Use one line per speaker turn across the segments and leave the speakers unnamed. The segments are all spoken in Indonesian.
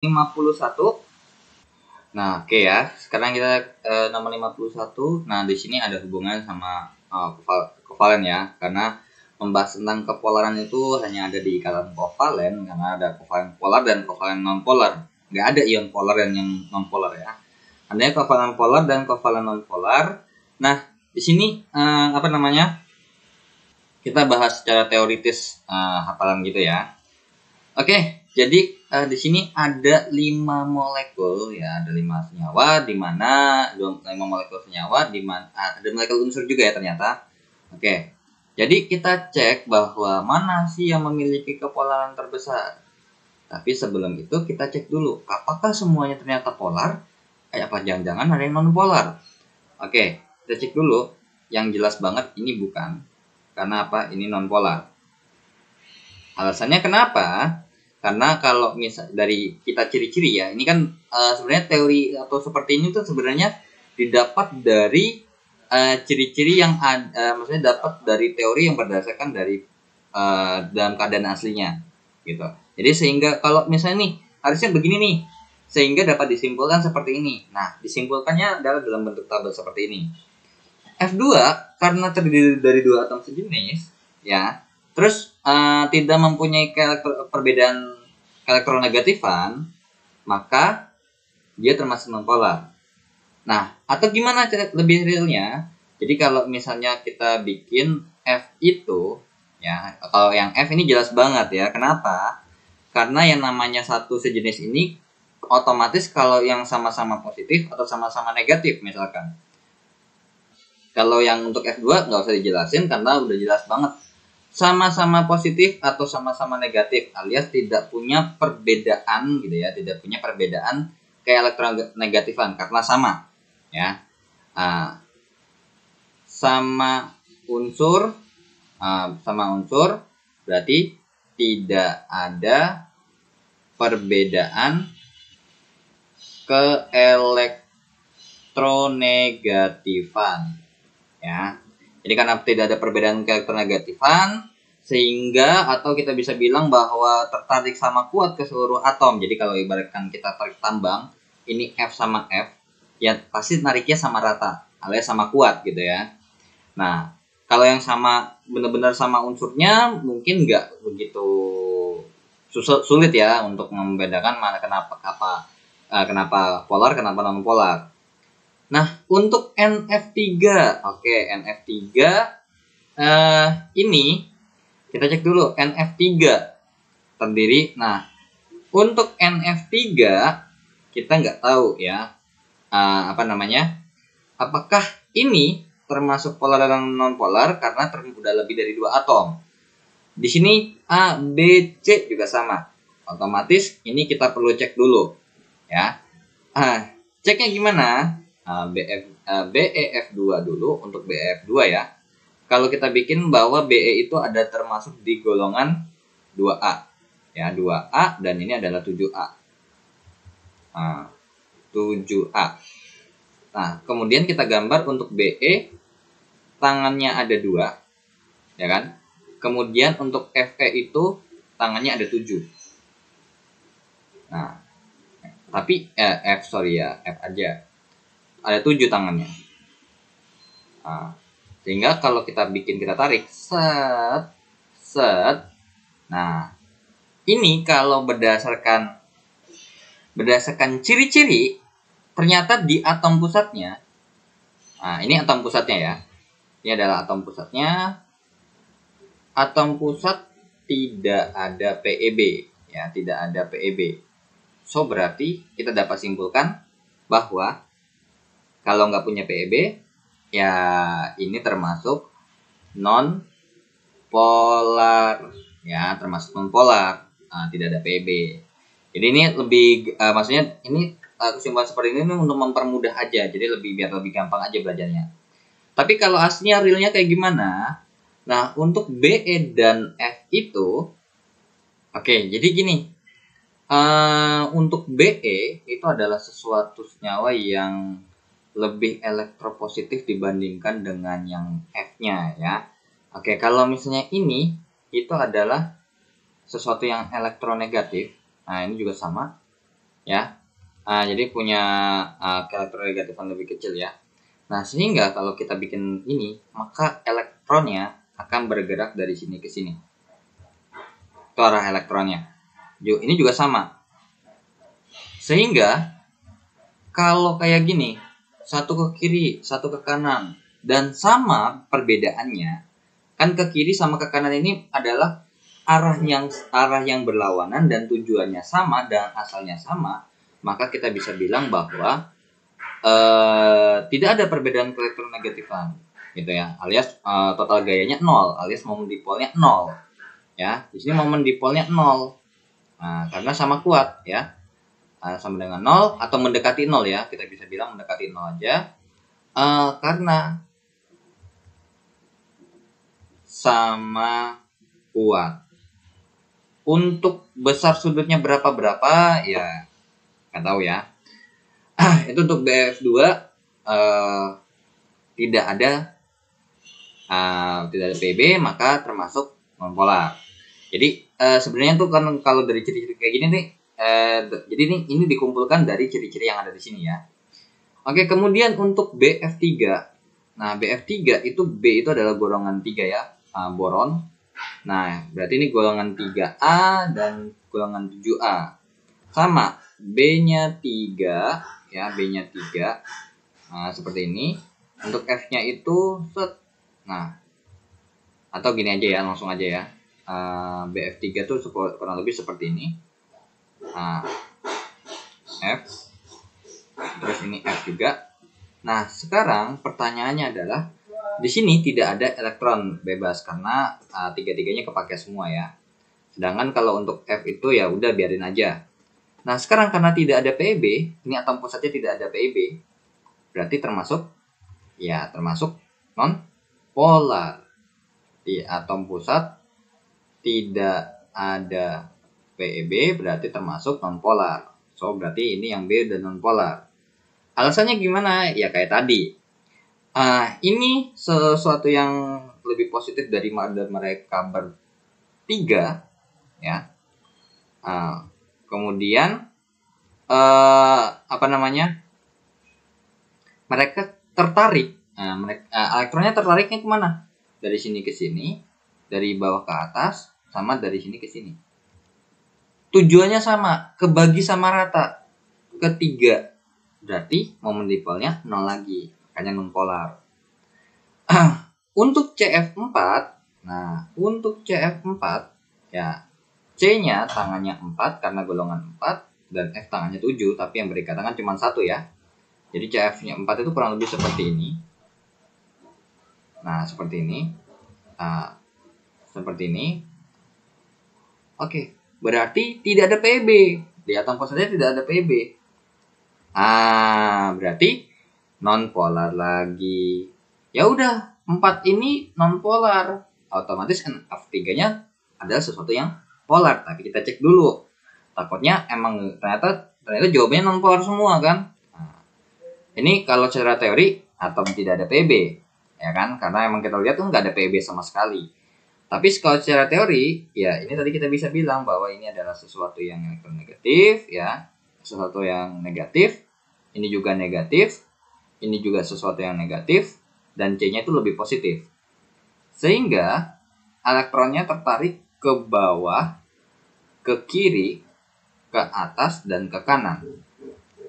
51. Nah, oke ya. Sekarang kita nomor 51. Nah, di sini ada hubungan sama kovalen ya. Karena membahas tentang kepolaran itu hanya ada di ikatan kovalen, karena ada kovalen polar dan kovalen nonpolar. Nggak ada ion polar dan yang nonpolar ya. Adanya kovalen polar dan kovalen nonpolar. Nah, di sini kita bahas secara teoritis hafalan gitu ya. Oke, jadi di sini ada 5 molekul ya, ada 5 senyawa di mana 5 molekul senyawa di mana ada molekul unsur juga ya ternyata. Oke. Jadi kita cek bahwa mana sih yang memiliki kepolaran terbesar. Tapi sebelum itu kita cek dulu apakah semuanya ternyata polar, apa jangan-jangan ada yang non polar. Oke, kita cek dulu. Yang jelas banget ini bukan. Karena apa? Ini non polar. Alasannya kenapa? Karena kalau misal dari kita ciri-ciri ya, ini kan sebenarnya teori atau seperti ini tuh sebenarnya didapat dari ciri-ciri yang maksudnya dapat dari teori yang berdasarkan dari dalam keadaan aslinya, gitu. Jadi sehingga kalau misalnya nih harusnya begini nih, sehingga dapat disimpulkan seperti ini. Nah, disimpulkannya adalah dalam bentuk tabel seperti ini. F2 karena terdiri dari 2 atom sejenis, ya. Terus tidak mempunyai perbedaan elektronegatifan, maka dia termasuk nonpolar. Nah, atau gimana lebih realnya? Jadi kalau misalnya kita bikin F itu, ya, kalau yang F ini jelas banget ya. Kenapa? Karena yang namanya satu sejenis ini otomatis kalau yang sama-sama positif atau sama-sama negatif misalkan. Kalau yang untuk F2 nggak usah dijelasin karena udah jelas banget. Sama-sama positif atau sama-sama negatif alias tidak punya perbedaan gitu ya, tidak punya perbedaan kayak elektronegatifan karena sama ya. Sama unsur berarti tidak ada perbedaan keelektronegatifan ya. Jadi karena tidak ada perbedaan keelektronegatifan sehingga atau kita bisa bilang bahwa tertarik sama kuat ke seluruh atom. Jadi kalau ibaratkan kita tarik tambang, ini F sama F, ya pasti nariknya sama rata, alias sama kuat gitu ya. Nah, kalau yang sama benar-benar sama unsurnya mungkin nggak begitu sulit ya untuk membedakan mana kenapa polar, kenapa non polar. Nah, untuk NF3, oke, NF3 ini kita cek dulu NF3 terdiri. Nah, untuk NF3 kita nggak tahu ya apakah ini termasuk polar dan non polar karena udah lebih dari 2 atom. Di sini A, B, C juga sama. Otomatis ini kita perlu cek dulu ya. Ceknya gimana? BEF2 dulu untuk BEF2 ya. Kalau kita bikin bahwa BE itu ada termasuk di golongan 2A. Ya, 2A dan ini adalah 7A. 7A. Nah, kemudian kita gambar untuk BE tangannya ada 2. Ya kan? Kemudian untuk FE itu tangannya ada 7. Nah, tapi F aja. Ada 7 tangannya. Sehingga kalau kita tarik set. Nah, ini kalau berdasarkan ciri-ciri ternyata di atom pusatnya. Nah, ini atom pusatnya ya. Ini adalah atom pusatnya. Atom pusat tidak ada PeB ya, tidak ada PeB. So berarti kita dapat simpulkan bahwa kalau nggak punya PeB, ya ini termasuk non polar, ya termasuk non polar, tidak ada PeB. Jadi ini lebih, maksudnya ini kesimpulan seperti ini untuk mempermudah aja, jadi biar lebih gampang aja belajarnya. Tapi kalau aslinya realnya kayak gimana? Nah untuk BE dan F itu, oke, jadi gini. Untuk BE itu adalah sesuatu senyawa yang lebih elektropositif dibandingkan dengan yang F-nya ya. Oke, kalau misalnya ini itu adalah sesuatu yang elektronegatif. Nah, ini juga sama. ya. Jadi punya elektronegatifan lebih kecil ya. Nah, sehingga kalau kita bikin ini, maka elektronnya akan bergerak dari sini ke sini. Itu arah elektronnya. Ini juga sama. Sehingga kalau kayak gini, satu ke kiri, satu ke kanan, dan sama perbedaannya, kan ke kiri sama ke kanan ini adalah arah yang berlawanan dan tujuannya sama dan asalnya sama, maka kita bisa bilang bahwa tidak ada perbedaan elektronegatifan, gitu ya, alias total gayanya 0, alias momen dipolnya 0, ya. Di sini momen dipolnya 0, karena sama kuat, ya. Sama dengan 0 atau mendekati 0 ya, kita bisa bilang mendekati 0 aja, karena sama kuat. Untuk besar sudutnya berapa ya nggak tahu ya. Itu untuk BF2 tidak ada PB, maka termasuk nonpolar. Jadi sebenarnya tuh kan kalau dari ciri-ciri kayak gini nih, jadi ini dikumpulkan dari ciri-ciri yang ada di sini ya. Oke, kemudian untuk BF3. Nah, BF3 itu B itu adalah golongan 3 ya, boron. Nah, berarti ini golongan 3A dan golongan 7A. Sama, B-nya 3 ya, B-nya 3. Nah, seperti ini. Untuk F-nya itu nah, atau gini aja ya, langsung aja ya. BF3 tuh kurang lebih seperti ini. F, terus ini F juga. Nah, sekarang pertanyaannya adalah di sini tidak ada elektron bebas karena tiga-tiganya kepake semua ya. Sedangkan kalau untuk F itu ya udah biarin aja. Nah, sekarang karena tidak ada PEB, ini atom pusatnya tidak ada PEB, berarti termasuk non polar. Di atom pusat tidak ada PEB berarti termasuk non polar. So berarti ini yang B dan non polar. Alasannya gimana? Ya kayak tadi. Ini sesuatu yang lebih positif dari mereka bertiga ya. Kemudian mereka tertarik. Elektronnya tertariknya kemana? Dari sini ke sini, dari bawah ke atas, sama dari sini ke sini. Tujuannya sama, kebagi sama rata. Ketiga, berarti momen dipolnya 0 lagi, makanya non polar. Untuk CF4, nah untuk CF4 ya C-nya tangannya 4 karena golongan 4 dan F tangannya 7, tapi yang berikatan cuma 1 ya. Jadi CF-nya 4 itu kurang lebih seperti ini. Nah, seperti ini. Seperti ini. Oke, berarti tidak ada PB. Di atom pusatnya tidak ada PB. Berarti non polar lagi. Ya udah, 4 ini non polar. Otomatis F3-nya adalah sesuatu yang polar, tapi kita cek dulu. Takutnya emang ternyata jawabannya non polar semua kan. Ini kalau secara teori atom tidak ada PB, ya kan? Karena emang kita lihat tuh nggak ada PB sama sekali. Tapi kalau secara teori, ya ini tadi kita bisa bilang bahwa ini adalah sesuatu yang elektronegatif, ya, sesuatu yang negatif. Ini juga negatif, ini juga sesuatu yang negatif, dan C-nya itu lebih positif. Sehingga elektronnya tertarik ke bawah, ke kiri, ke atas, dan ke kanan.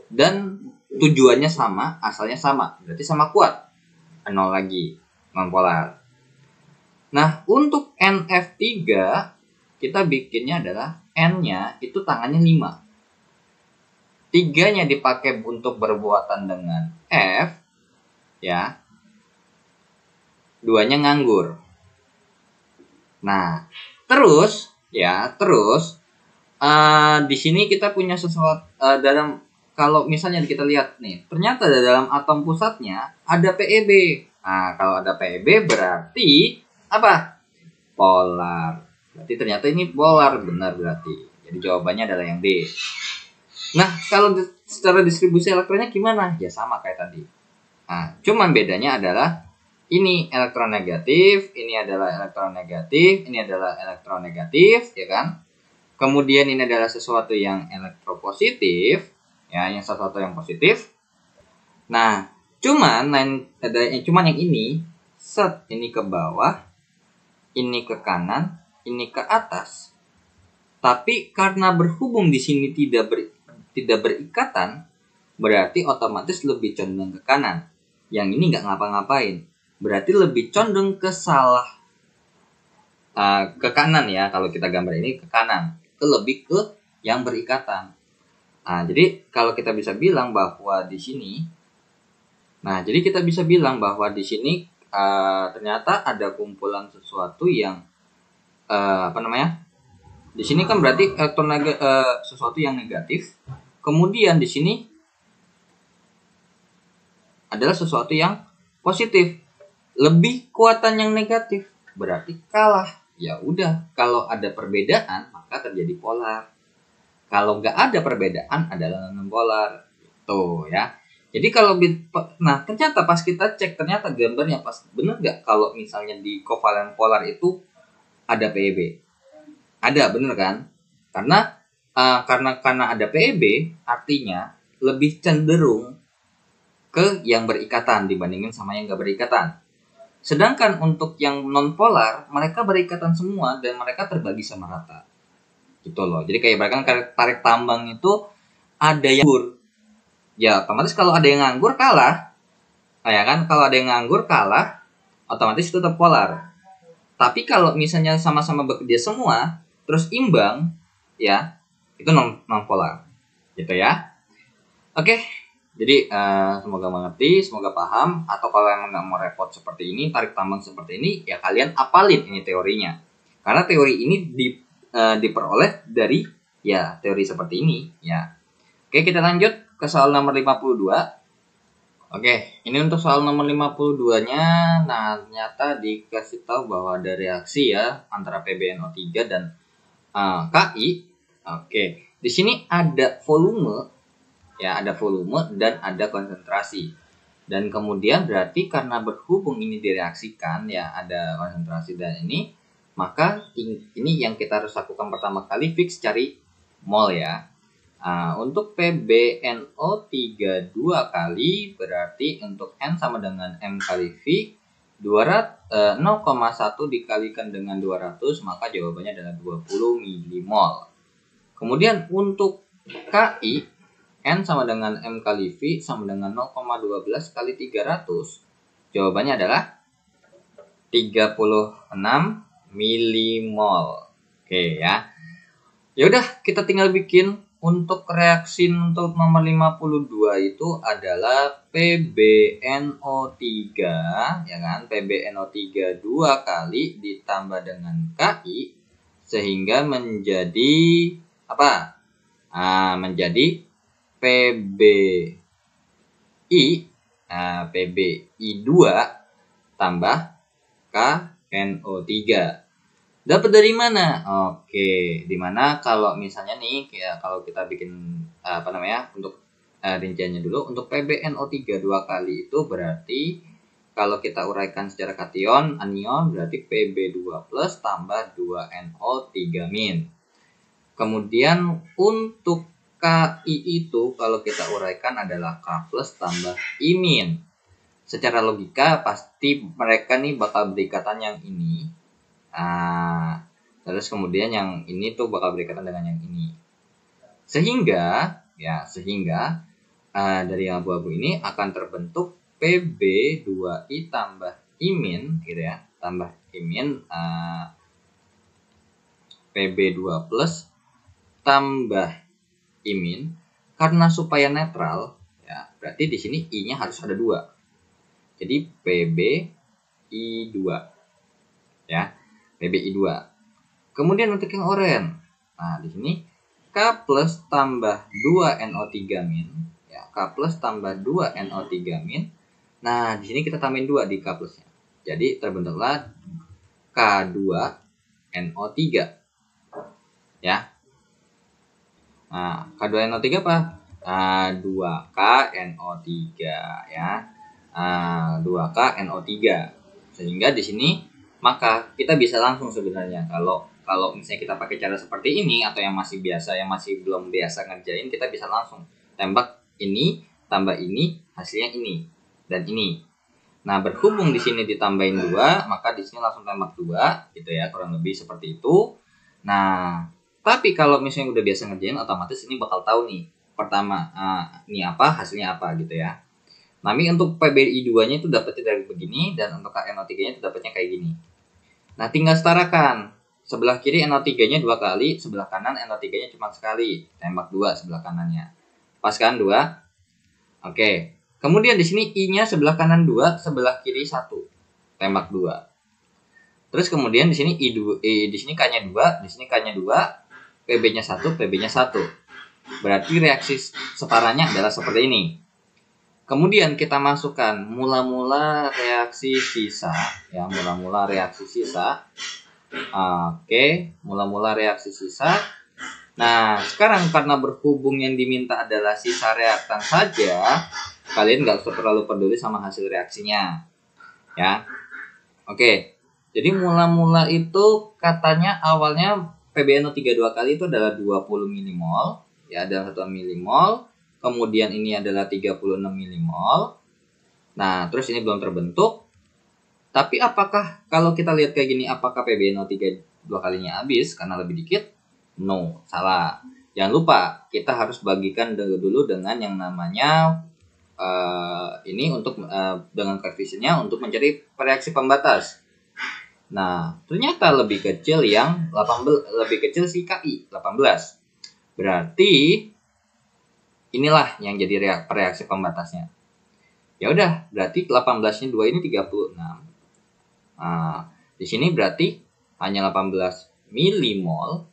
Dan tujuannya sama, asalnya sama, berarti sama kuat. 0 lagi, non polar. Nah, untuk NF3 kita bikinnya adalah N-nya itu tangannya 5. 3-nya dipakai untuk berbuatan dengan F, ya. 2-nya nganggur. Nah, terus di sini kita punya sesuatu dalam, kalau misalnya kita lihat nih, ternyata dalam atom pusatnya ada PEB. Nah, kalau ada PEB berarti apa? Polar. Berarti ternyata ini polar, benar berarti. Jadi jawabannya adalah yang D. Nah, kalau secara distribusi elektronnya gimana? Ya sama kayak tadi. Nah, cuman bedanya adalah ini elektron negatif, ini adalah elektron negatif, ini adalah elektron negatif, ya kan? Kemudian ini adalah sesuatu yang elektropositif, ya, yang sesuatu yang positif. Nah, cuman yang ini, set ini ke bawah, ini ke kanan, ini ke atas. Tapi karena berhubung di sini tidak berikatan, berarti otomatis lebih condong ke kanan. Yang ini nggak ngapa-ngapain, berarti lebih condong ke ke kanan ya. Kalau kita gambar ini ke kanan, lebih ke yang berikatan. Nah, jadi kalau kita bisa bilang bahwa di sini, ternyata ada kumpulan sesuatu yang di sini kan berarti sesuatu yang negatif. Kemudian di sini adalah sesuatu yang positif. Lebih kuatan yang negatif, berarti kalah. Ya udah, kalau ada perbedaan maka terjadi polar. Kalau nggak ada perbedaan adalah non polar. Tuh ya. Jadi ternyata pas kita cek, ternyata gambarnya pas bener nggak kalau misalnya di kovalen polar itu ada PEB. Ada, bener kan? Karena ada PEB, artinya lebih cenderung ke yang berikatan dibandingin sama yang nggak berikatan. Sedangkan untuk yang non polar, mereka berikatan semua dan mereka terbagi sama rata. Gitu loh. Jadi kayak bahkan tarik tambang itu ada yang nganggur. Ya, otomatis kalau ada yang nganggur kalah. Nah, ya kan? Kalau ada yang nganggur kalah, otomatis itu tetap polar. Tapi kalau misalnya sama-sama bekerja semua, terus imbang, ya, itu non polar. Gitu ya. Oke. Jadi semoga mengerti, semoga paham. Atau kalau emang nggak mau repot seperti ini, tarik tambang seperti ini, ya kalian apalin ini teorinya. Karena teori ini diperoleh dari ya teori seperti ini. Ya. Oke, kita lanjut ke soal nomor 52. Oke, ini untuk soal nomor 52-nya. Nah, ternyata dikasih tahu bahwa ada reaksi ya antara PbNO3 dan Ki. Oke, di sini ada volume. Ya, ada volume dan ada konsentrasi. Dan kemudian berarti karena berhubung ini direaksikan, ya ada konsentrasi dan ini, maka ini yang kita harus lakukan pertama kali, fix cari mol ya. Untuk PbNO3 2 kali, berarti untuk N sama dengan M kali V, 0,1 dikalikan dengan 200, maka jawabannya adalah 20 milimol. Kemudian untuk Ki, N sama dengan M kali V sama dengan 0,12 kali 300. Jawabannya adalah 36 milimol. Oke ya. Yaudah, kita tinggal bikin. Untuk reaksi untuk nomor 52 itu adalah PbNO3, ya kan? PbNO3 2 kali ditambah dengan Ki sehingga menjadi apa? Menjadi PbI 2 tambah KNO3. Dapat dari mana? Oke, di mana kalau misalnya nih, kayak kalau kita bikin untuk rinciannya dulu. Untuk PbNO3 2 kali itu berarti kalau kita uraikan secara kation, anion berarti Pb2 plus tambah 2NO3 min. Kemudian untuk Ki itu kalau kita uraikan adalah K plus tambah I min. Secara logika pasti mereka nih bakal berikatan yang ini. Terus kemudian yang ini tuh bakal berikatan dengan yang ini. Sehingga dari yang abu-abu ini akan terbentuk Pb2I tambah I min gitu ya. Tambah I min Pb2 plus tambah I min, karena supaya netral ya berarti di sini I-nya harus ada 2. Jadi PbI2 ya, PbI2. Kemudian untuk yang oranye, nah di sini K plus tambah 2NO3 min ya, K plus tambah 2NO3 min. Nah di sini kita tambahin 2 di K plusnya, jadi terbentuklah K2NO3 ya. Nah, K2NO3 apa? 2KNO3 ya. 2KNO3. Sehingga di sini maka kita bisa langsung sebenarnya kalau kalau misalnya kita pakai cara seperti ini atau yang masih biasa, yang masih belum biasa ngerjain, kita bisa langsung tembak ini tambah ini, hasilnya ini dan ini. Nah, berhubung di sini ditambahin 2, maka di sini langsung tembak 2 gitu ya, kurang lebih seperti itu. Nah, tapi kalau misalnya udah biasa ngerjain, otomatis ini bakal tahu nih pertama ini apa, hasilnya apa gitu ya. Tapi untuk PBI 2-nya itu dapatnya dari begini, dan untuk NO3-nya itu dapatnya kayak gini. Nah, tinggal setarakan. Sebelah kiri NO3-nya 2 kali, sebelah kanan NO3-nya cuma sekali. Tembak 2 sebelah kanannya. Pas kan 2? Oke. Kemudian di sini I-nya sebelah kanan 2, sebelah kiri 1. Tembak 2. Terus kemudian di sini di sini K-nya 2, di sini K-nya 2, PB-nya 1, PB-nya 1. Berarti reaksi setaranya adalah seperti ini. Kemudian kita masukkan mula-mula reaksi sisa ya, mula-mula reaksi sisa. Oke, mula-mula reaksi sisa. Nah, sekarang karena berhubung yang diminta adalah sisa reaktan saja, kalian nggak usah terlalu peduli sama hasil reaksinya. Ya. Oke. Jadi mula-mula itu katanya awalnya PbNO3 2 kali itu adalah 20 milimol, ya, dalam 1 milimol. Kemudian ini adalah 36 milimol. Nah, terus ini belum terbentuk. Tapi apakah kalau kita lihat kayak gini, apakah PbNO3 2 kalinya habis karena lebih dikit? No, salah. Jangan lupa, kita harus bagikan dulu dengan yang namanya ini untuk dengan koefisiennya untuk mencari reaksi pembatas. Nah, ternyata lebih kecil yang 18, lebih kecil si KI 18. Berarti inilah yang jadi reaksi pembatasnya. Ya udah, berarti 18-nya 2 ini 36. Nah, di sini berarti hanya 18 milimol.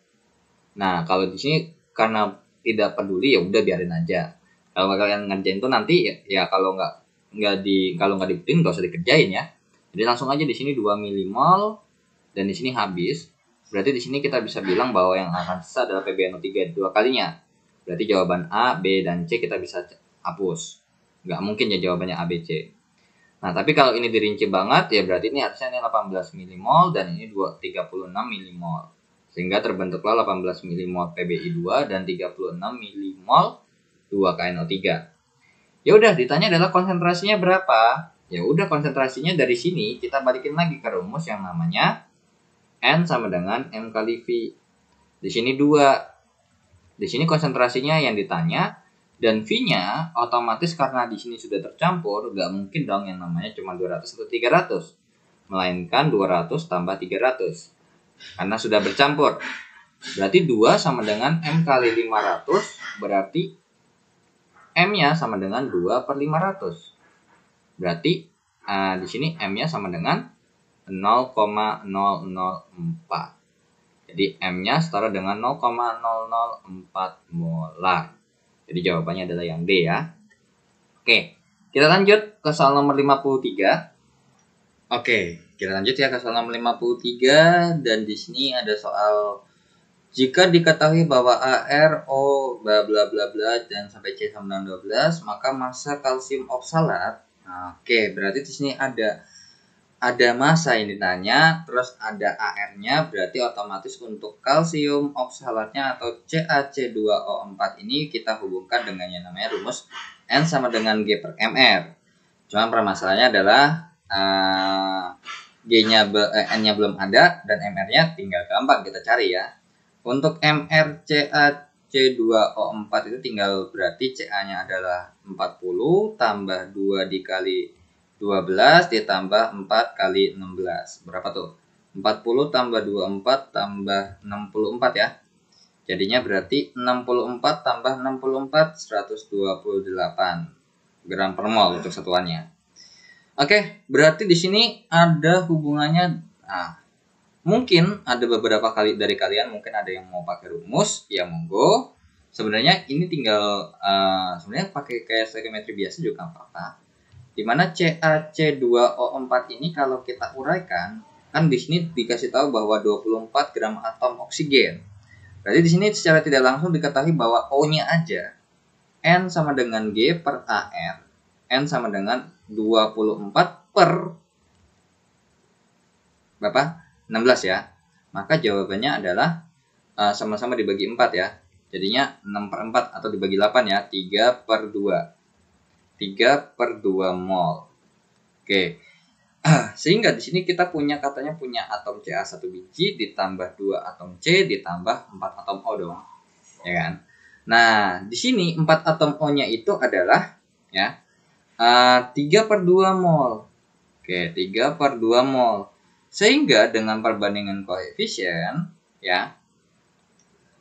Nah, kalau di sini karena tidak peduli ya udah biarin aja. Kalau kalian ngerjain tuh nanti ya kalau nggak dibutuhin nggak usah dikerjain ya. Jadi langsung aja di sini 2 milimol dan di sini habis. Berarti di sini kita bisa bilang bahwa yang akan sisa adalah PbNO3 2 kalinya. Berarti jawaban A, B, dan C kita bisa hapus. Nggak mungkin ya jawabannya A, B, C. Nah, tapi kalau ini dirinci banget, ya berarti ini harusnya ini 18 milimol dan ini 36 milimol. Sehingga terbentuklah 18 milimol PbI2 dan 36 milimol 2KNO3. Ya udah, ditanya adalah konsentrasinya berapa? Ya udah, konsentrasinya dari sini kita balikin lagi ke rumus yang namanya N sama dengan M kali V. Di sini 2. Di sini konsentrasinya yang ditanya dan V-nya otomatis karena di sini sudah tercampur, nggak mungkin dong yang namanya cuma 200 atau 300. Melainkan 200 tambah 300. Karena sudah bercampur. Berarti 2 sama dengan M kali 500, berarti M-nya sama dengan 2 per 500. Berarti di sini M-nya sama dengan 0,004. Jadi M-nya setara dengan 0,004 molar. Jadi jawabannya adalah yang D ya. Oke, kita lanjut ke soal nomor 53. Oke, kita lanjut ya ke soal nomor 53 dan di sini ada soal jika diketahui bahwa AR, O, bla bla bla bla dan sampai C sama dengan 12, maka massa kalsium oksalat. Nah, oke, berarti di sini ada massa yang ditanya, terus ada AR-nya, berarti otomatis untuk kalsium oksalatnya atau CaC2O4 ini kita hubungkan dengan yang namanya rumus N sama dengan G per MR. Cuma permasalahannya adalah N-nya belum ada dan MR-nya tinggal gampang kita cari ya. Untuk MR CaC2O4 itu tinggal berarti Ca-nya adalah 40 tambah 2 dikali 12 ditambah 4 kali 16. Berapa tuh? 40 tambah 24 tambah 64 ya. Jadinya berarti 64 tambah 64, 128 gram per mol untuk satuannya. Oke, berarti di sini ada hubungannya. Nah, mungkin ada beberapa kali dari kalian mungkin ada yang mau pakai rumus, ya monggo. Sebenarnya ini tinggal sebenarnya pakai kayak stoichiometry biasa juga nggak apa-apa. Dimana CaC2O4 ini kalau kita uraikan, kan di sini dikasih tahu bahwa 24 gram atom oksigen. Berarti di sini secara tidak langsung diketahui bahwa O-nya aja N sama dengan G per AR. N sama dengan 24 per berapa? 16 ya. Maka jawabannya adalah sama-sama dibagi 4 ya. Jadinya 6/4 atau dibagi 8 ya. 3/2. 3/2 mol. Oke. Sehingga di sini kita katanya punya atom Ca 1 biji ditambah 2 atom C ditambah 4 atom O dong. Ya kan? Nah, di sini 4 atom O-nya itu adalah ya 3/2 mol. Oke, 3/2 mol. Sehingga dengan perbandingan koefisien ya.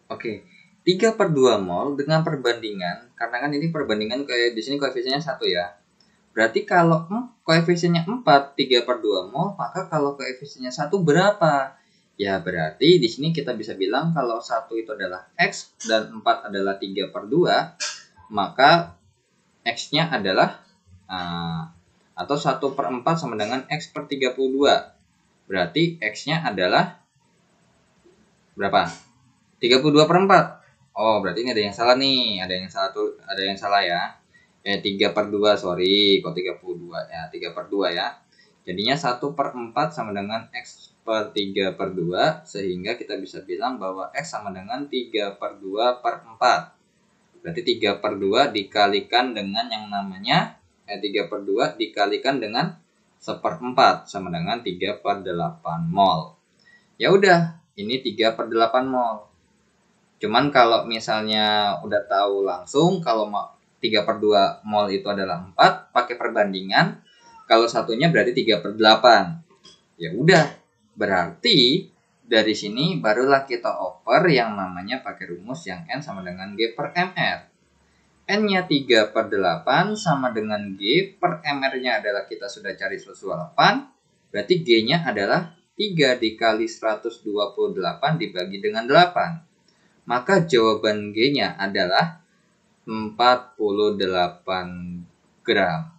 Oke, 3/2 mol dengan perbandingan, karena kan ini perbandingan kayak di sini koefisiennya 1 ya. Berarti kalau koefisiennya 4, 3/2 mol, maka kalau koefisiennya 1 berapa? Ya, berarti di sini kita bisa bilang kalau 1 itu adalah X dan 4 adalah 3/2, maka X-nya adalah atau 1/4 sama dengan X per 32. Berarti X-nya adalah berapa? 32/4. Oh, berarti ini ada yang salah nih. Ada yang salah ya. 3/2, sorry. Kok 32 ya? 3/2 ya. Jadinya 1/4 sama dengan X per 3/2. Sehingga kita bisa bilang bahwa X sama dengan 3/2/4. Berarti 3/2 dikalikan dengan yang namanya 3/2 dikalikan dengan 1/4 sama dengan 3/8 mol. Ya udah, ini 3/8 mol. Cuman kalau misalnya udah tahu langsung kalau 3/2 mol itu adalah 4, pakai perbandingan. Kalau satunya berarti 3/8. Ya udah, berarti dari sini barulah kita oper yang namanya pakai rumus yang N sama dengan G per MR. N-nya 3/8 sama dengan G per MR-nya adalah kita sudah cari 128. Berarti G-nya adalah 3 dikali 128 dibagi dengan 8. Maka jawaban G-nya adalah 48 gram.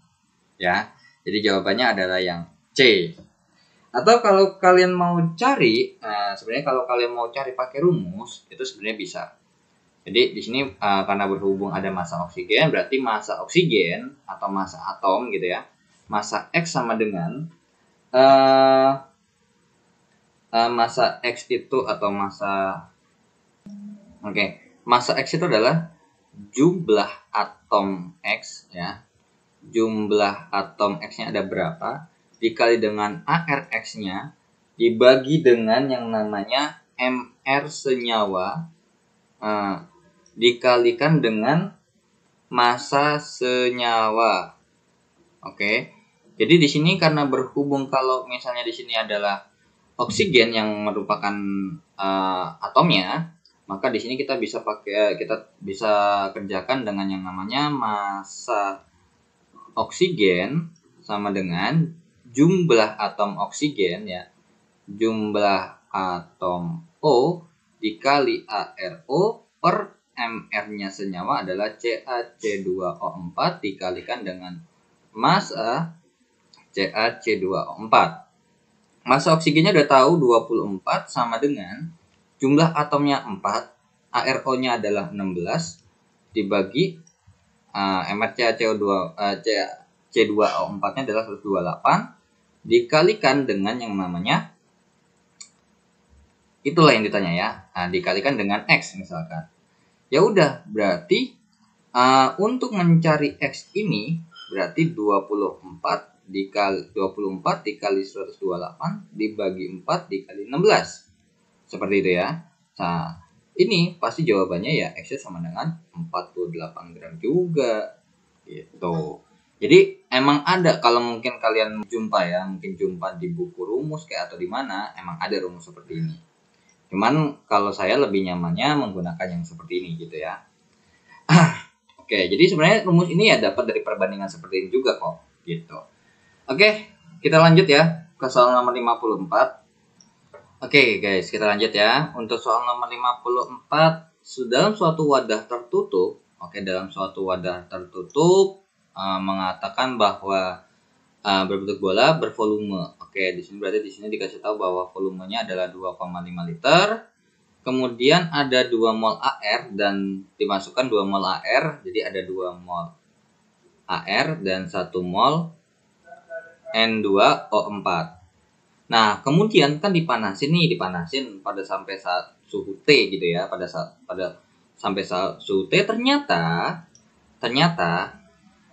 Ya. Jadi jawabannya adalah yang C. Atau kalau kalian mau cari, sebenarnya kalau kalian mau cari pakai rumus, itu sebenarnya bisa. Jadi di sini karena berhubung ada massa oksigen, berarti massa oksigen atau massa atom gitu ya. Massa X sama dengan massa X itu atau massa massa X itu adalah jumlah atom X ya. Jumlah atom X-nya ada berapa dikali dengan ARX-nya dibagi dengan yang namanya MR senyawa dikalikan dengan massa senyawa. Oke. Jadi di sini karena berhubung kalau misalnya di sini adalah oksigen yang merupakan atomnya, maka di sini kita bisa kerjakan dengan yang namanya massa oksigen sama dengan jumlah atom oksigen ya. Jumlah atom O dikali ARO per MR-nya senyawa adalah CaC2O4 dikalikan dengan massa CaC2O4. Massa oksigennya udah tahu 24 sama dengan jumlah atomnya 4, ARO-nya adalah 16 dibagi C2O4-nya adalah 128 dikalikan dengan yang namanya itulah yang ditanya ya. Dikalikan dengan X misalkan. Ya udah, berarti untuk mencari X ini berarti 24 dikali 128 dibagi 4 dikali 16. Seperti itu ya. Nah, ini pasti jawabannya ya X sama dengan 48 gram juga. Gitu. Jadi emang ada kalau mungkin kalian jumpa di buku rumus kayak atau di mana emang ada rumus seperti ini. Cuman kalau saya lebih nyamannya menggunakan yang seperti ini gitu ya. Oke, jadi sebenarnya rumus ini ya dapat dari perbandingan seperti ini juga kok gitu. Oke, kita lanjut ya ke soal nomor 54. Oke guys, kita lanjut ya. Untuk soal nomor 54, dalam suatu wadah tertutup, dalam suatu wadah tertutup mengatakan bahwa berbentuk bola bervolume. Di sini berarti di sini dikasih tahu bahwa volumenya adalah 2,5 liter. Kemudian ada 2 mol AR dan dimasukkan 2 mol AR, jadi ada 2 mol AR dan 1 mol N2O4. Nah, kemudian kan dipanasin pada sampai saat suhu T gitu ya, sampai saat suhu T ternyata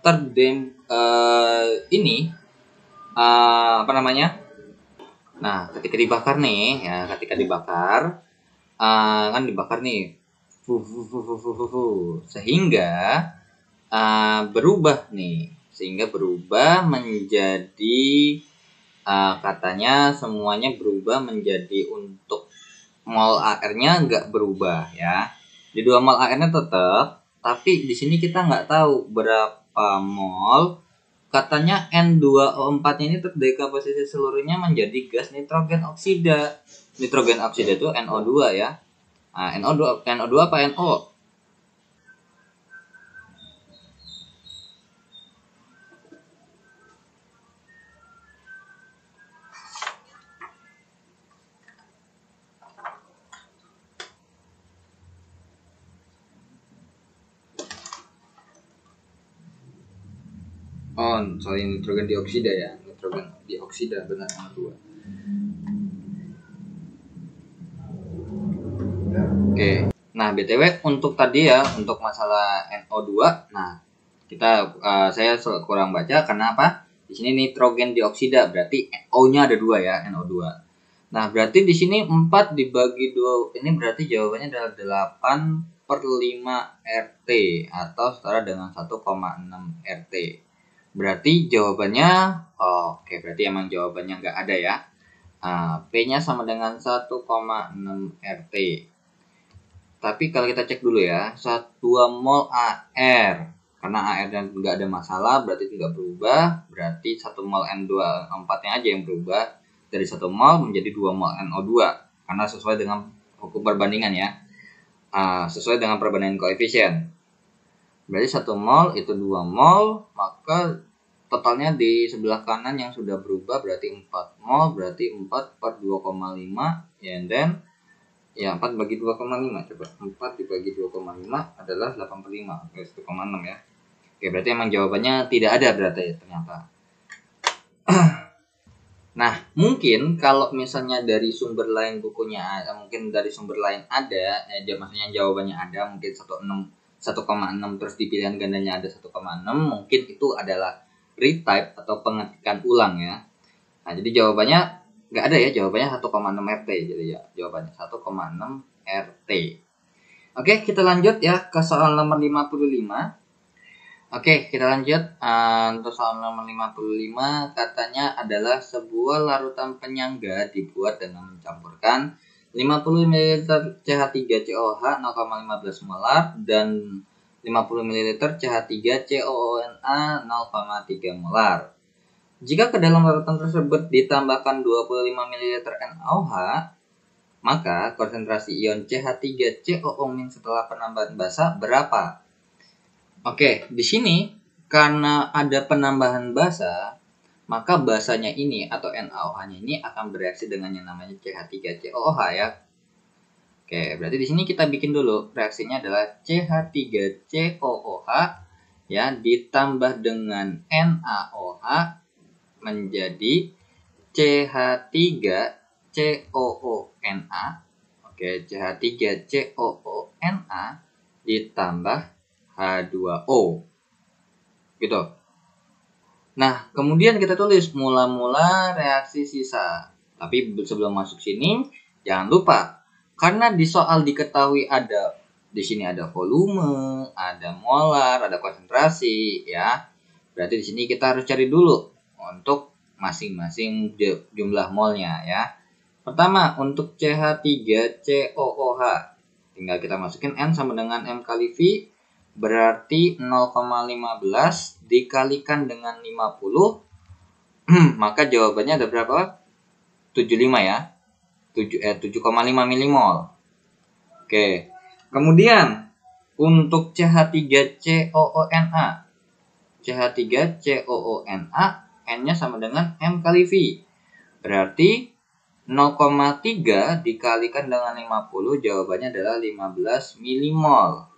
terdem ini apa namanya? Nah, ketika dibakar nih, ya ketika dibakar kan dibakar nih, sehingga berubah nih, menjadi katanya semuanya berubah menjadi untuk mol AR-nya nggak berubah ya. Di 2 mol AR-nya tetap, tapi di sini kita nggak tahu berapa mol. Katanya N2O4-nya ini terdekomposisi seluruhnya menjadi gas nitrogen oksida. Nitrogen oksida itu NO2 ya. Nah, NO2 apa NO? Oh, sorry, nitrogen dioksida ya. Nitrogen dioksida benar NO2. Oke. Nah, BTW untuk tadi ya, untuk masalah NO2, nah saya kurang baca karena apa? Di sini nitrogen dioksida berarti O-nya ada 2 ya, NO2. Nah, berarti di sini 4 dibagi 2, ini berarti jawabannya adalah 8/5 RT atau setara dengan 1,6 RT. Berarti jawabannya, oke, berarti emang jawabannya nggak ada ya. P-nya sama dengan 1,6 RT. Tapi kalau kita cek dulu ya, 2 mol AR. Karena AR-nya nggak ada masalah, berarti tidak berubah. Berarti 1 mol N24-nya aja yang berubah. Dari 1 mol menjadi 2 mol NO2. Karena sesuai dengan hukum perbandingan ya. Sesuai dengan perbandingan koefisien. Berarti 1 mol itu 2 mol, maka totalnya di sebelah kanan yang sudah berubah berarti 4 mol, berarti 4/2,5, and then ya 4 bagi 2,5, coba 4 dibagi 2,5 adalah 8/5, 1,6 ya. Oke, berarti emang jawabannya tidak ada berarti ya, ternyata. Nah, mungkin kalau misalnya dari sumber lain bukunya mungkin dari sumber lain ada, maksudnya jawabannya ada, mungkin 1,6 terus di pilihan gandanya ada 1,6, mungkin itu adalah retype atau pengetikan ulang ya. Nah, jadi jawabannya nggak ada ya, jawabannya 1,6 RT, jadi ya jawabannya 1,6 RT. Oke, kita lanjut ya ke soal nomor 55. Oke, kita lanjut. Untuk soal nomor 55 katanya adalah sebuah larutan penyangga dibuat dengan mencampurkan 50 ml CH3COH 0,15 molar dan 50 ml CH3COONA 0,3 molar. Jika ke dalam larutan tersebut ditambahkan 25 ml NaOH, maka konsentrasi ion CH3COO- setelah penambahan basa berapa? Oke, di sini karena ada penambahan basa, maka basanya ini atau NaOH-nya ini akan bereaksi dengan yang namanya CH3COOH ya. Oke, berarti di sini kita bikin dulu. Reaksinya adalah CH3COOH ya ditambah dengan NaOH menjadi CH3COONA. Oke, CH3COONA ditambah H2O. Gitu. Nah, kemudian kita tulis mula-mula reaksi sisa. Tapi sebelum masuk sini, jangan lupa karena di soal diketahui di sini ada volume, ada molar, ada konsentrasi ya. Berarti di sini kita harus cari dulu untuk masing-masing jumlah molnya ya. Pertama, untuk CH3COOH tinggal kita masukin N sama dengan M kali V, berarti 0,15 dikalikan dengan 50, maka jawabannya ada berapa? 75 ya. 7,5 milimol. Oke. Kemudian untuk CH3COONA. CH3COONA N-nya sama dengan M kali V. Berarti 0,3 dikalikan dengan 50, jawabannya adalah 15 milimol.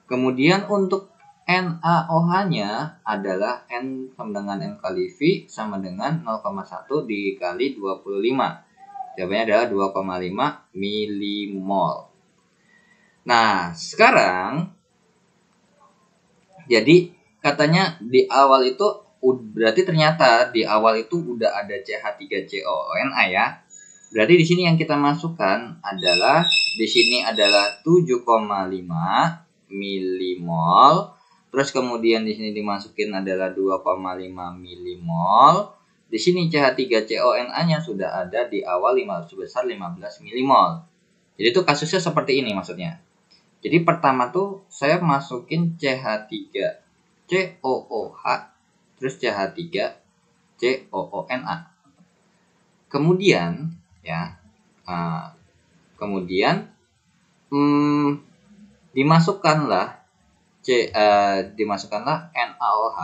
Kemudian untuk NaOH-nya adalah N sama dengan N kali V sama dengan 0,1 dikali 25. Jawabannya adalah 2,5 milimol. Nah, sekarang jadi katanya di awal itu berarti ternyata di awal itu udah ada CH3COONA ya. Berarti di sini yang kita masukkan adalah di sini adalah 7,5 milimol. Terus kemudian di sini dimasukin adalah 2,5 milimol. Di sini CH3CONA-nya sudah ada di awal sebesar 15 milimol. Jadi itu kasusnya seperti ini maksudnya. Jadi pertama tuh saya masukin CH3COOH terus CH3COONA. Kemudian ya, kemudian dimasukkanlah NaOH.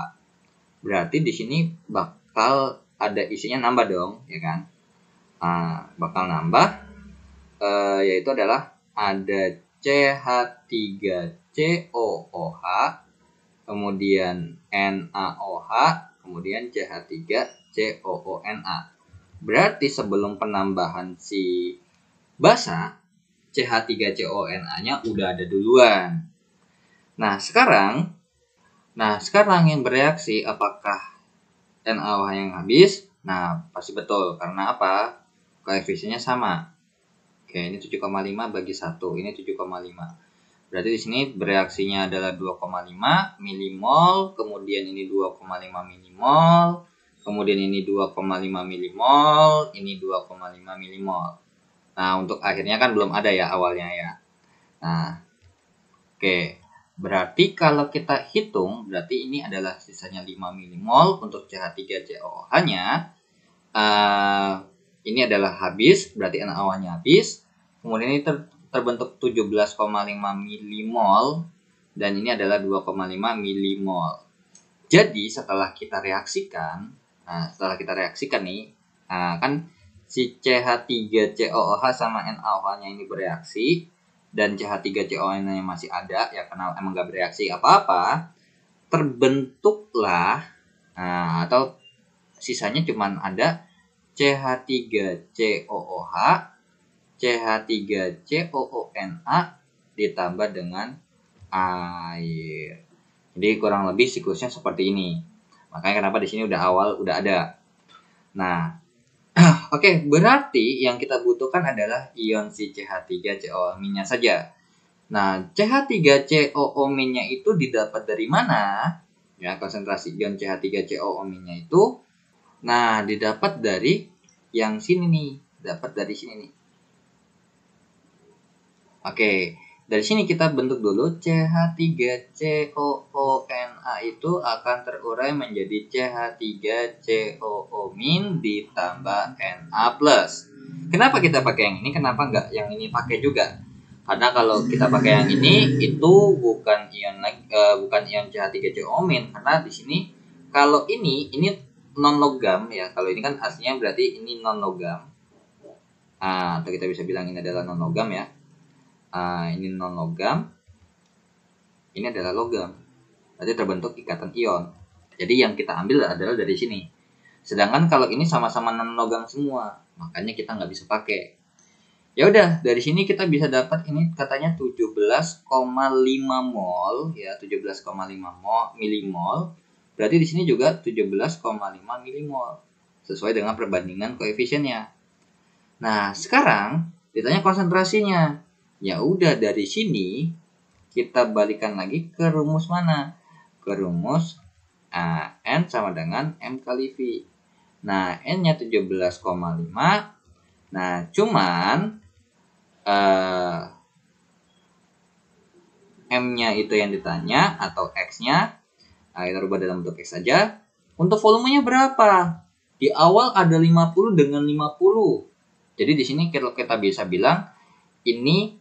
Berarti di sini bakal ada isinya nambah dong, ya kan? Bakal nambah, yaitu adalah ada CH3COOH, kemudian NaOH, kemudian CH3COONA. Berarti sebelum penambahan si basa, CH3CONA-nya udah ada duluan. Nah, sekarang yang bereaksi apakah NaOH yang habis? Nah, pasti betul. Karena apa? Koefisiennya sama. Oke, ini 7,5 bagi 1. Ini 7,5. Berarti di sini bereaksinya adalah 2,5 milimol. Kemudian ini 2,5 milimol. Kemudian ini 2,5 milimol. Ini 2,5 milimol. Nah, untuk akhirnya kan belum ada ya awalnya ya. Nah, oke. Berarti kalau kita hitung, berarti ini adalah sisanya 5 milimol untuk CH3COOH-nya. Ini adalah habis, berarti NaOH-nya habis. Kemudian ini terbentuk 17,5 milimol. Dan ini adalah 2,5 milimol. Jadi setelah kita reaksikan nih, kan si CH3COOH sama NaOH-nya ini bereaksi. Dan CH3COOH-nya masih ada, ya karena emang gak bereaksi apa-apa, terbentuklah, atau sisanya cuman ada CH3COOH, CH3COONA ditambah dengan air. Jadi kurang lebih siklusnya seperti ini. Makanya kenapa di sini udah ada. Nah, oke, berarti yang kita butuhkan adalah ion si CH3COO-nya saja. Nah, CH3COO-nya itu didapat dari mana? Ya, konsentrasi ion CH3COO-nya itu, nah, didapat dari yang sini nih. Dapat dari sini nih. Oke, dari sini kita bentuk dulu CH3COONA itu akan terurai menjadi CH3COO- ditambah Na+. Kenapa kita pakai yang ini? Kenapa nggak yang ini pakai juga? Karena kalau kita pakai yang ini itu bukan ion CH3COO-, karena di sini kalau ini non logam ya. Kalau ini kan aslinya berarti ini non logam. Atau kita bisa bilang ini adalah non logam ya. Ini non logam, ini adalah logam. Berarti terbentuk ikatan ion. Jadi yang kita ambil adalah dari sini. Sedangkan kalau ini sama-sama non logam semua, makanya kita nggak bisa pakai. Ya udah, dari sini kita bisa dapat ini katanya 17,5 mol ya, 17,5 milimol. Berarti di sini juga 17,5 milimol sesuai dengan perbandingan koefisiennya. Nah, sekarang ditanya konsentrasinya. Ya udah, dari sini kita balikan lagi ke rumus mana? Ke rumus N sama dengan M kali V. Nah, N-nya 17,5. Nah, cuman M-nya itu yang ditanya atau X-nya. Kita rubah dalam bentuk X saja. Untuk volumenya berapa? Di awal ada 50 dengan 50. Jadi di sini kita bisa bilang ini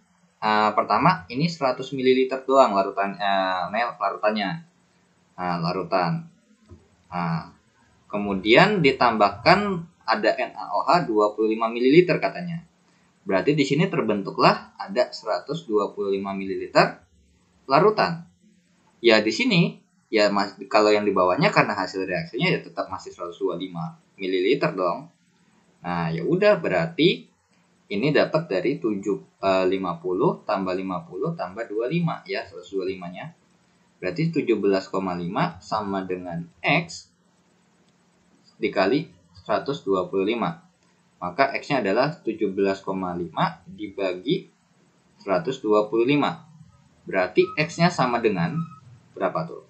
pertama ini 100 ml doang larutannya. Larutan. Kemudian ditambahkan ada NaOH 25 ml katanya. Berarti di sini terbentuklah ada 125 ml larutan. Ya di sini ya kalau yang di bawahnya karena hasil reaksinya ya tetap masih 125 ml dong. Nah, ya udah berarti ini dapat dari 50 tambah 50 tambah 25 ya, 125-nya. Berarti 17,5 sama dengan X dikali 125. Maka X-nya adalah 17,5 dibagi 125. Berarti X-nya sama dengan berapa tuh?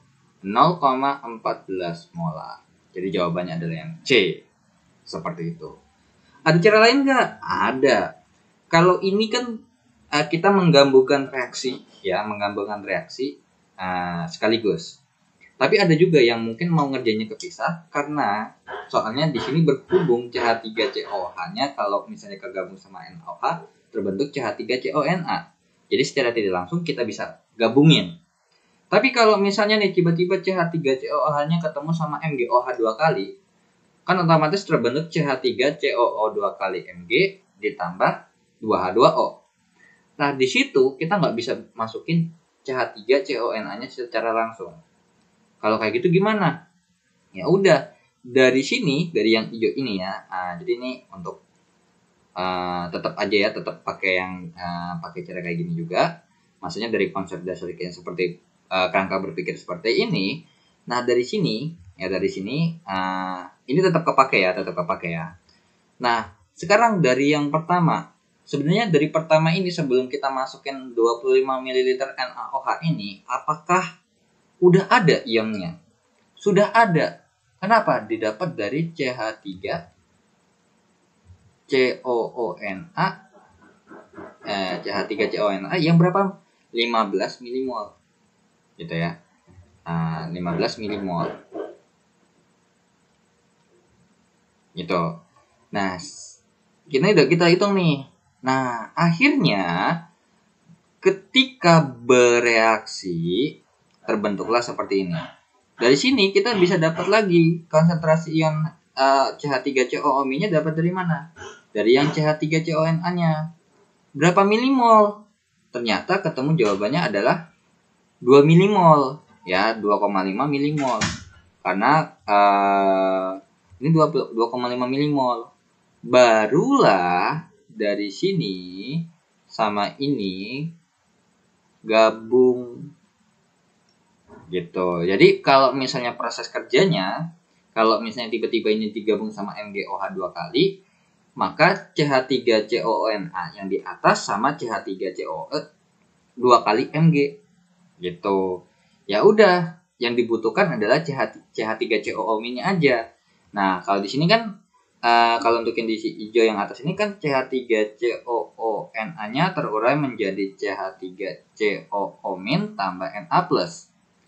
0,14 molar. Jadi jawabannya adalah yang C. Seperti itu. Ada cara lain nggak? Ada. Kalau ini kan kita menggabungkan reaksi, ya, menggabungkan reaksi sekaligus. Tapi ada juga yang mungkin mau ngerjainnya kepisah karena soalnya di sini berhubung CH3COH-nya kalau misalnya kegabung sama NaOH terbentuk CH3CONa. Jadi secara tidak langsung kita bisa gabungin. Tapi kalau misalnya nih tiba-tiba CH3COH-nya ketemu sama MgOH 2 kali, kan otomatis terbentuk CH3COO 2 kali Mg ditambah 2H2O. Nah, di situ kita nggak bisa masukin CH3CONa-nya secara langsung. Kalau kayak gitu gimana? Ya udah, dari sini, dari yang hijau ini ya. Jadi ini untuk tetap aja ya, tetap pakai yang pakai cara kayak gini juga. Maksudnya dari konsep dasar kayak seperti kerangka berpikir seperti ini. Nah, dari sini ini tetap kepake ya. Nah, sekarang dari yang pertama. Sebenarnya dari pertama ini sebelum kita masukin 25 ml NaOH ini, apakah udah ada ionnya? Sudah ada. Kenapa? Didapat dari CH3COONa CH3CONa yang berapa? 15 milimol. Gitu ya. 15 milimol. Gitu. Nah, kita hitung nih. Nah, akhirnya ketika bereaksi terbentuklah seperti ini. Dari sini kita bisa dapat lagi konsentrasi ion CH3COO-nya dapat dari mana? Dari yang CH3CONa-nya. Berapa milimol? Ternyata ketemu jawabannya adalah 2 milimol. Ya, 2,5 milimol. Karena ini 2,5 milimol. Barulah dari sini sama ini gabung gitu. Jadi kalau misalnya proses kerjanya, kalau misalnya tiba-tiba ini digabung sama MgOH 2 kali, maka CH3COONa yang di atas sama CH3COO 2 kali Mg gitu. Ya udah, yang dibutuhkan adalah CH3COO-nya aja. Nah, kalau di sini kan kalau untuk yang di hijau yang atas ini kan CH3COONa-nya terurai menjadi CH3COO- tambah Na+.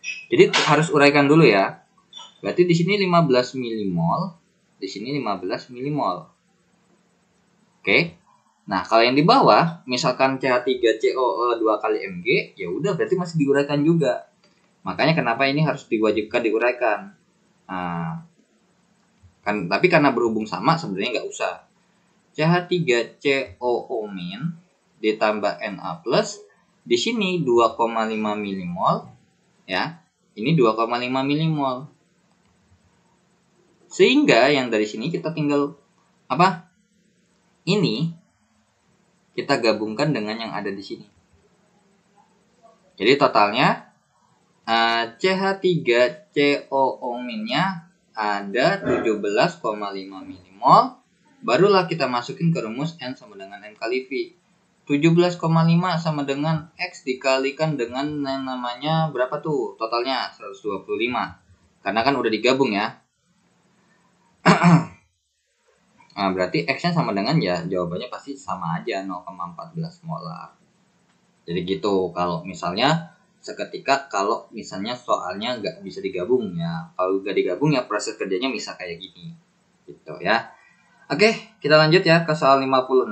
Jadi harus uraikan dulu ya. Berarti di sini 15 milimol, di sini 15 milimol. Oke. Nah, kalau yang di bawah misalkan CH3COO 2 kali Mg, ya udah berarti masih diuraikan juga. Makanya kenapa ini harus diwajibkan diuraikan. Kan, tapi karena berhubung sama sebenarnya nggak usah. CH3COO- ditambah Na+, di sini 2,5 milimol ya. Ini 2,5 milimol. Sehingga yang dari sini kita tinggal apa? Ini kita gabungkan dengan yang ada di sini. Jadi totalnya CH3COO-nya ada 17,5 milimol, barulah kita masukin ke rumus N sama dengan M kali V. 17,5 sama dengan X dikalikan dengan yang namanya berapa tuh? Totalnya 125. Karena kan udah digabung ya. Nah, berarti X-nya sama dengan ya jawabannya pasti sama aja 0,14 molar. Jadi gitu kalau misalnya seketika kalau misalnya soalnya nggak bisa digabung ya. Kalau nggak digabung ya proses kerjanya bisa kayak gini. Gitu ya. Oke, kita lanjut ya ke soal 56.